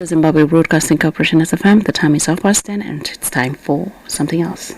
Zimbabwe Broadcasting Corporation SFM. The time is 10:30 and it's time for something else.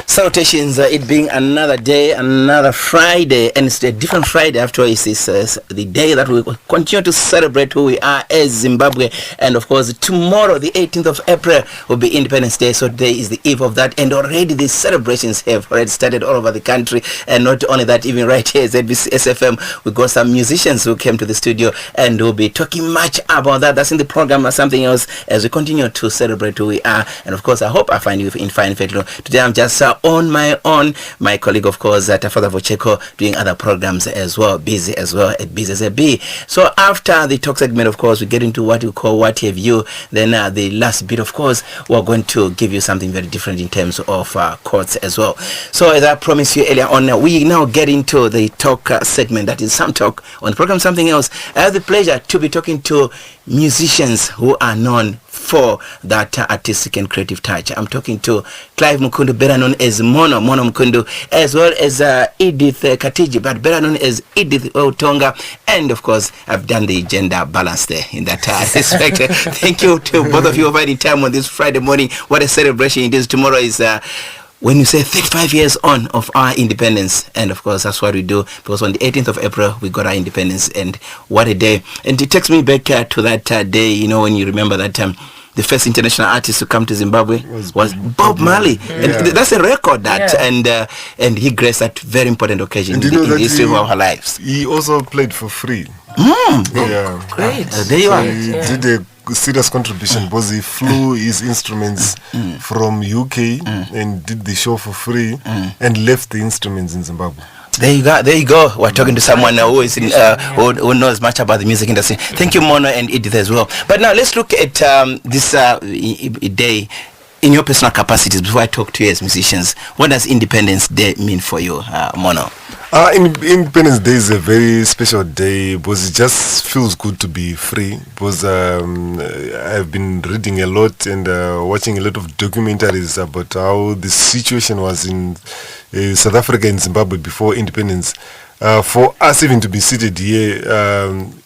Salutations, it being another day, another Friday, and it's a different Friday after all. It's the day that we will continue to celebrate who we are as Zimbabwe. And of course, tomorrow, the 18th of April, will be Independence Day. So today is the eve of that. And already these celebrations have already started all over the country. And not only that, even right here at SFM, we got some musicians who came to the studio and we'll be talking much about that. That's in the program or something else as we continue to celebrate who we are. And of course, I hope I find you in fine faith. Today, I'm just on my own. My colleague, of course, Tafada Vocheko, doing other programs as well, busy as well at Busy as a Bee. So after the talk segment, of course, we get into what we call What Have You. Then the last bit, of course, we're going to give you something very different in terms of quotes as well. So as I promised you earlier on, we now get into the talk segment. That is Some Talk on the program Something Else. I have the pleasure to be talking to musicians who are known for that artistic and creative touch. I'm talking to Clive Mukundu, better known as Mono Mukundu, as well as Edith Katiji, but better known as Edith Weutonga. And of course, I've done the gender balance there in that respect. Thank you to both of you for finding time on this Friday morning. What a celebration it is. Tomorrow is when you say 35 years on of our independence. And of course, that's what we do, because on the 18th of April, we got our independence, and what a day. And it takes me back to that day, you know, when you remember that the first international artist to come to Zimbabwe was Bob Marley. And that's a record that, and he graced that very important occasion in the history of our lives. He also played for free. Great. There you are. He did a serious contribution because he flew his instruments from UK and did the show for free and left the instruments in Zimbabwe. There you go. We're talking to someone who is in, who knows much about the music industry. Thank you, Mono and Edith as well. But now let's look at this day in your personal capacities. Before I talk to you as musicians, what does Independence Day mean for you, Mono? Independence Day is a very special day because it just feels good to be free, because I've been reading a lot and watching a lot of documentaries about how the situation was in South Africa and Zimbabwe before independence. For us even to be seated here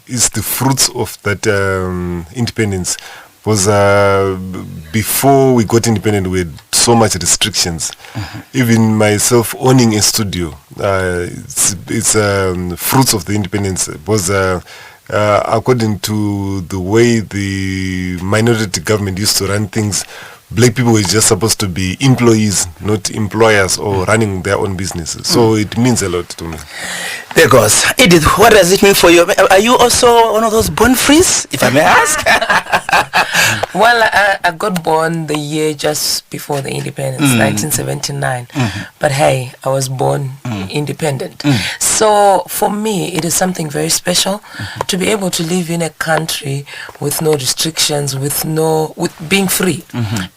is the fruits of that independence. Because before we got independent, we had so much restrictions. Even myself owning a studio, it's fruits of the independence. Because according to the way the minority government used to run things, black people were just supposed to be employees, not employers or running their own businesses. So it means a lot to me. There goes. Edith, what does it mean for you? Are you also one of those born frees, if I may ask? Well, I got born the year just before the independence, 1979. But hey, I was born independent. So for me, it is something very special to be able to live in a country with no restrictions, with being free,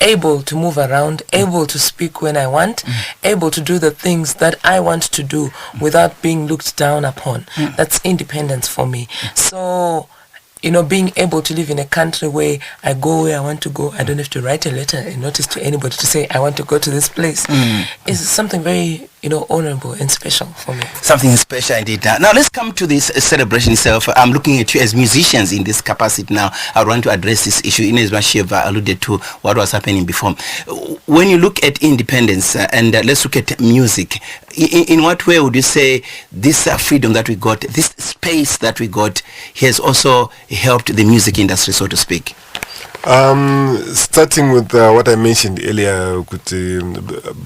able to move around, able to speak when I want, able to do the things that I want to do without being looked down upon. That's independence for me. So, you know, being able to live in a country where I go where I want to go, I don't have to write a letter and notice to anybody to say I want to go to this place, is something very, you know, honorable and special for me. Something special indeed. Now let's come to this celebration itself. I'm looking at you as musicians in this capacity now. I want to address this issue in as much as alluded to what was happening before. When you look at independence and let's look at music, in what way would you say this freedom that we got, this space that we got, has also helped the music industry, so to speak? Starting with what I mentioned earlier,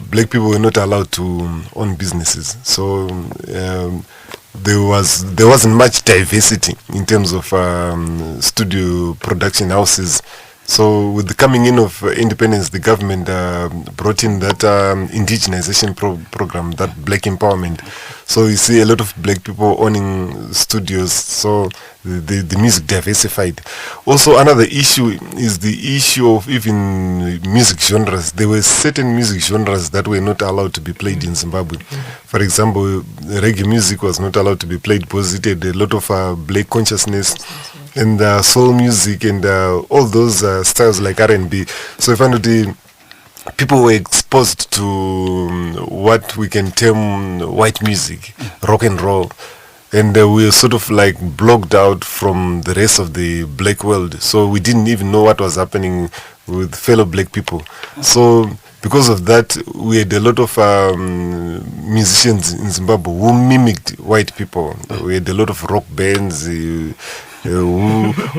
black people were not allowed to own businesses, so there wasn't much diversity in terms of studio production houses. So with the coming in of independence, the government brought in that indigenization program, that black empowerment. So you see a lot of black people owning studios, so the music diversified. Also another issue is the issue of even music genres. There were certain music genres that were not allowed to be played in Zimbabwe. For example, reggae music was not allowed to be played because it had a lot of black consciousness, and soul music and all those styles like R&B. So if people were exposed to what we can term white music, rock and roll. and we were sort of like blocked out from the rest of the black world. So we didn't even know what was happening with fellow black people. So because of that, we had a lot of musicians in Zimbabwe who mimicked white people. We had a lot of rock bands who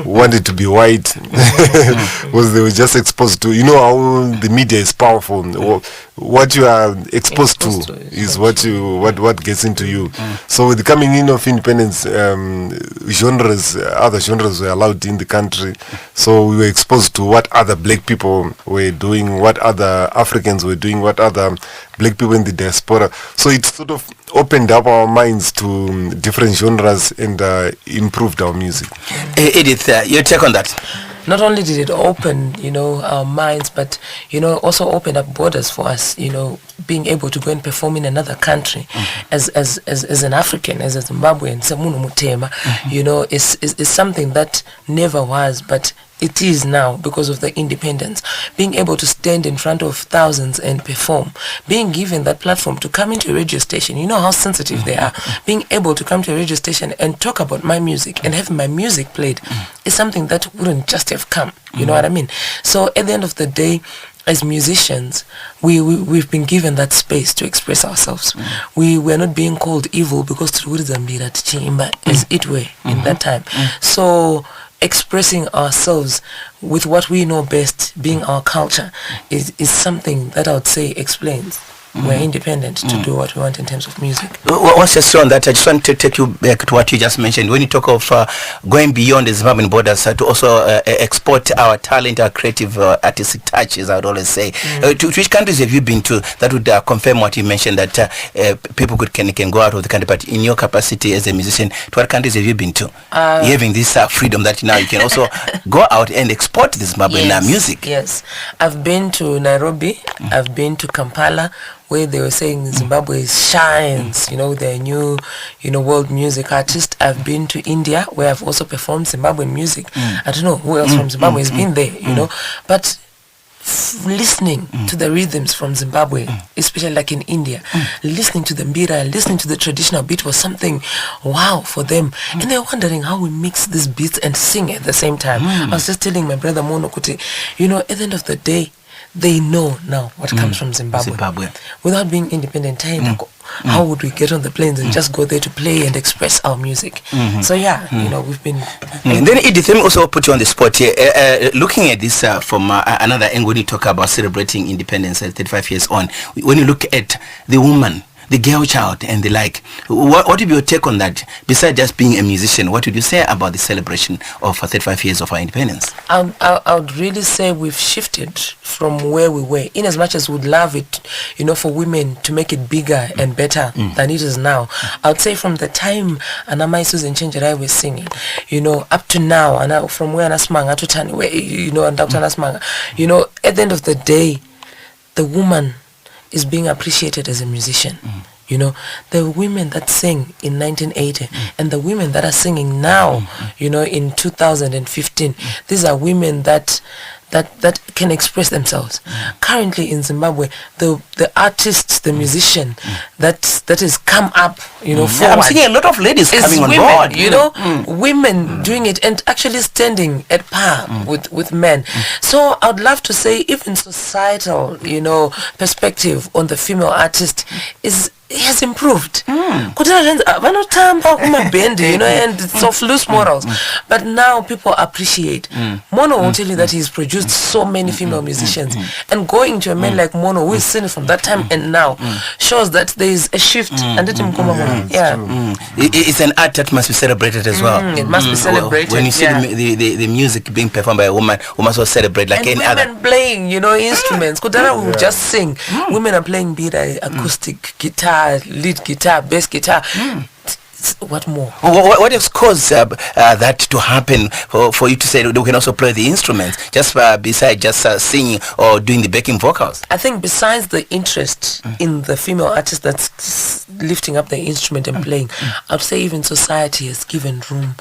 wanted to be white because they were just exposed to, you know how the media is powerful. What you are exposed to is what gets into you. So with the coming in of independence, genres, other genres were allowed in the country. So we were exposed to what other black people were doing, what other Africans were doing, what other black people in the diaspora. So it sort of opened up our minds to different genres and improved our music. Edith, your take on that? Not only did it open, our minds, but, also opened up borders for us, being able to go and perform in another country as an African, as a Zimbabwean, Samuno Mutema, is something that never was, but it is now because of the independence. Being able to stand in front of thousands and perform, being given that platform to come into a radio station, you know how sensitive they are. Being able to come to a radio station and talk about my music and have my music played is something that wouldn't just have come. You know what I mean? So at the end of the day, as musicians, we've been given that space to express ourselves. We're not being called evil because as it were in that time. So expressing ourselves with what we know best, being our culture, is something that I would say explains. We're independent to do what we want in terms of music. What's your say on that? I just want to take you back to what you just mentioned. When you talk of going beyond the Zimbabwean borders to also export our talent, our creative artistic touches, I would always say. To which countries have you been to that would confirm what you mentioned, that people can go out of the country? But in your capacity as a musician, to what countries have you been to? Having this freedom that now you can also go out and export the Zimbabwean music. Yes. I've been to Nairobi. I've been to Kampala, where they were saying Zimbabwe shines, they're new, world music artist. I've been to India, where I've also performed Zimbabwean music. I don't know who else from Zimbabwe has been there, but listening to the rhythms from Zimbabwe, especially like in India, listening to the mbira, listening to the traditional beat was something wow for them. And they're wondering how we mix these beats and sing at the same time. I was just telling my brother Mono Kuti, at the end of the day, they know now what comes from Zimbabwe. Without being independent, how would we get on the planes and just go there to play and express our music? So we've been. And then Edith, let me also put you on the spot here. Looking at this from another angle, when you talk about celebrating independence 35 years on, when you look at the woman, the girl child and the like, what would be your take on that? Besides just being a musician, what would you say about the celebration of 35 years of our independence? I would really say we've shifted from where we were, in as much as we'd love it, for women to make it bigger and better than it is now. I would say from the time Anamai Susan Chenjerai was singing, up to now, and from where Anasmanga to Tani, where, and Dr. Anasmanga, at the end of the day, the woman is being appreciated as a musician. The women that sang in 1980 and the women that are singing now, in 2015, these are women that can express themselves. Currently in Zimbabwe, the artists, the musician that has come up, forward. I'm seeing a lot of ladies coming on board. Women doing it and actually standing at par with men. So I'd love to say even societal, perspective on the female artist has improved. And it's of loose morals. But now people appreciate. Mono will tell you that he's produced so many female musicians. And going to a man like Mono, who is seen from that time and now, shows that there is a shift. It's an art that must be celebrated as well. It must be celebrated. When you see the music being performed by a woman, we must also celebrate like any other. Women playing, instruments. Kudara will just sing. Women are playing bira, acoustic, guitar, lead guitar, bass guitar. What more? What has caused that to happen for you to say we can also play the instruments just besides just singing or doing the backing vocals? I think besides the interest in the female artist that's lifting up the instrument and playing, I'd say even society has given room,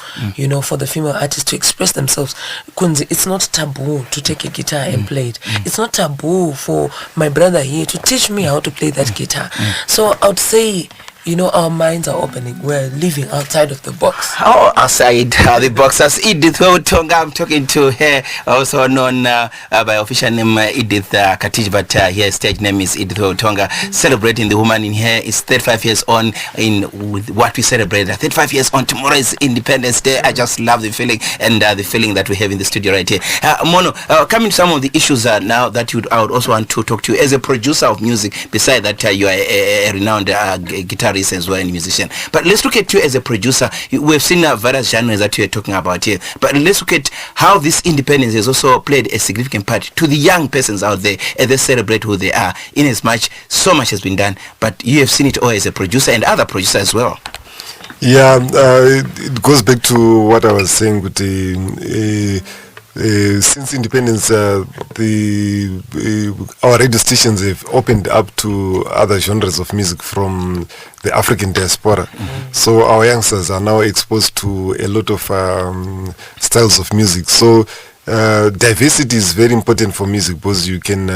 for the female artists to express themselves. Kunzi, it's not taboo to take a guitar and play it. It's not taboo for my brother here to teach me how to play that guitar. So I would say our minds are opening. We're living outside of the box. How outside the box? As Edith Weutonga, I'm talking to her, also known by official name Edith Katij, but her stage name is Edith Weutonga. Celebrating the woman in here is 35 years on in with what we celebrate. 35 years on, tomorrow is Independence Day. I just love the feeling and the feeling that we have in the studio right here. Mono, coming to some of the issues now that I would also want to talk to you as a producer of music. Besides that, you are a renowned guitarist as well and musician. But let's look at you as a producer. We've seen various genres that you're talking about here. But let's look at how this independence has also played a significant part to the young persons out there as they celebrate who they are. In as much, so much has been done, but you have seen it all as a producer and other producers as well. Yeah, it goes back to what I was saying with the since independence, our radio stations have opened up to other genres of music from the African diaspora. So our youngsters are now exposed to a lot of styles of music. So diversity is very important for music because you can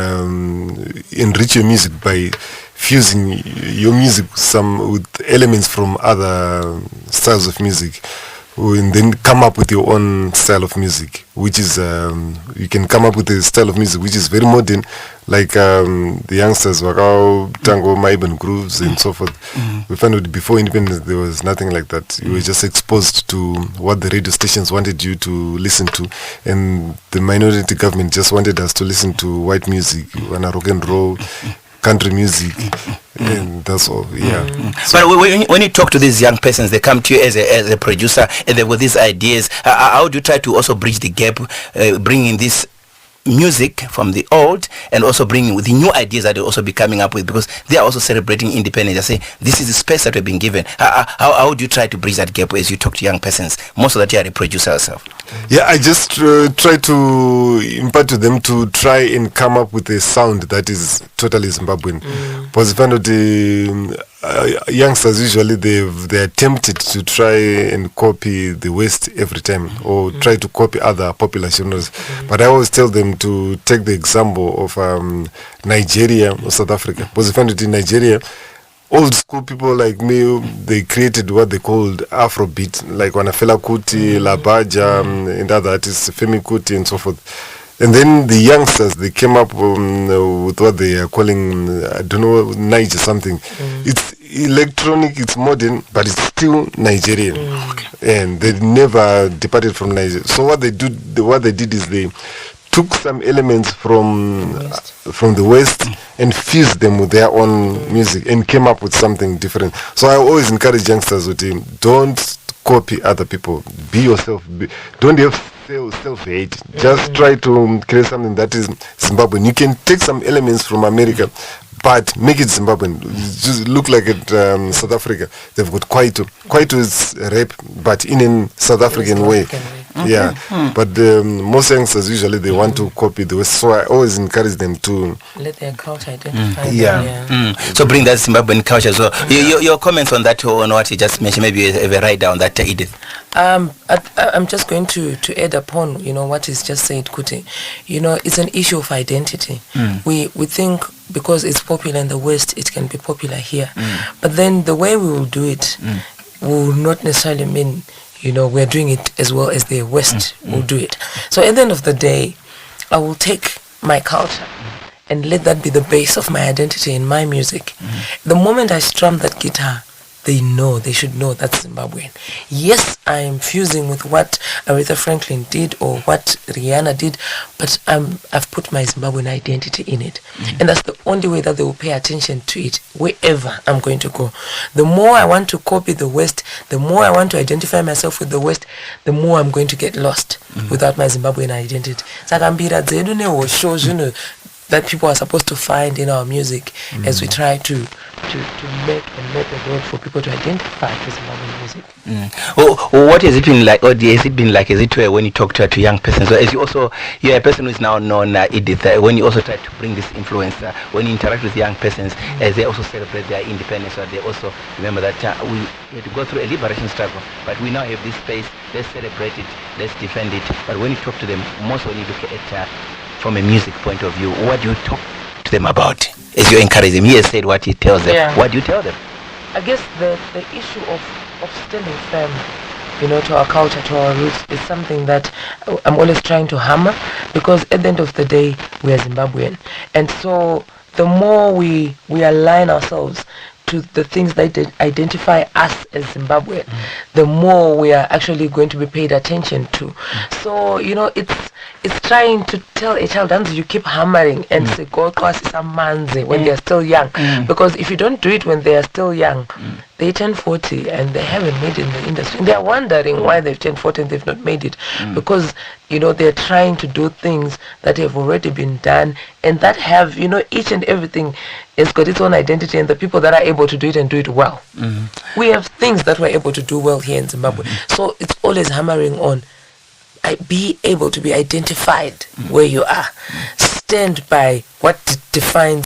enrich your music by fusing your music with elements from other styles of music. And then come up with your own style of music, which is you can come up with a style of music which is very modern, like the youngsters wakao tango maiban grooves and so forth. We found out before independence there was nothing like that. You were just exposed to what the radio stations wanted you to listen to, and the minority government just wanted us to listen to white music, rock and roll, country music, and that's all. So, but when you talk to these young persons, they come to you as a producer, and they've got these ideas. How do you try to also bridge the gap, bringing this music from the old and also bringing with the new ideas that they'll also be coming up with, because they are also celebrating independence? I say this is the space that we've been given. How do you try to bridge that gap as you talk to young persons? Most of that you are a producer yourself. Yeah, I just try to impart to them to try and come up with a sound that is totally Zimbabwean. Because I found out the youngsters usually they're tempted to try and copy the West every time, or try to copy other popular genres. But I always tell them to take the example of Nigeria or South Africa. Because I found out in Nigeria, old school people like me, they created what they called Afrobeat, like Wanafela Kuti, Labaja, and other artists, Femi Kuti, and so forth. And then the youngsters, they came up with what they are calling, I don't know, Niger something. It's electronic, it's modern, but it's still Nigerian. And they never departed from Nigeria. So what they did is they took some elements from the West and fused them with their own music and came up with something different. So I always encourage youngsters with him, don't copy other people. Be yourself. Don't have self-hate. Just try to create something that is Zimbabwean. You can take some elements from America, but make it Zimbabwean. Just look like it, South Africa. They've got Kwaito. Kwaito is rap, but in a South African way. Yeah, but most youngsters usually they want to copy the West, so I always encourage them to let their culture identify them. So bring that Zimbabwean culture as well. Your comments on that, on what you just mentioned, maybe you have a write down that, Edith. I'm just going to add upon what is just said, Kuti. It's an issue of identity. We think because it's popular in the West, it can be popular here, but then the way we will do it will not necessarily mean we're doing it as well as the West will do it. So at the end of the day, I will take my culture and let that be the base of my identity in my music. The moment I strum that guitar, they should know that's Zimbabwean. Yes, I am fusing with what Aretha Franklin did or what Rihanna did, but I've put my Zimbabwean identity in it. And that's the only way that they will pay attention to it wherever I'm going to go. The more I want to copy the West, the more I want to identify myself with the West, the more I'm going to get lost without my Zimbabwean identity. That people are supposed to find in our music as we try to make the road for people to identify with Zimbabwean music. What has it been like, or has it been like, is it when you talk to young persons? So as you're a person who is now known, Edith, when you also try to bring this influence, when you interact with young persons, as they also celebrate their independence, so they also remember that we had to go through a liberation struggle, but we now have this space, let's celebrate it, let's defend it. But when you talk to them, most when you look at from a music point of view, what do you talk to them about as you encourage them? He has said what he tells them. What do you tell them? I guess the issue of standing firm, you know, to our culture, to our roots, is something that I'm always trying to hammer, because at the end of the day, we are Zimbabwean. And so the more we align ourselves to the things that identify us as Zimbabwean, the more we are actually going to be paid attention to. So, you know, it's trying to tell a child, and you keep hammering and say, go manzi when they are still young. Because if you don't do it when they are still young, they turn 40 and they haven't made it in the industry. They are wondering why they've turned 40 and they've not made it. Because, you know, they're trying to do things that have already been done, and that have, you know, each and everything has got its own identity, and the people that are able to do it and do it well. We have things that we're able to do well here in Zimbabwe. So it's always hammering on, be able to be identified where you are. Stand by what defines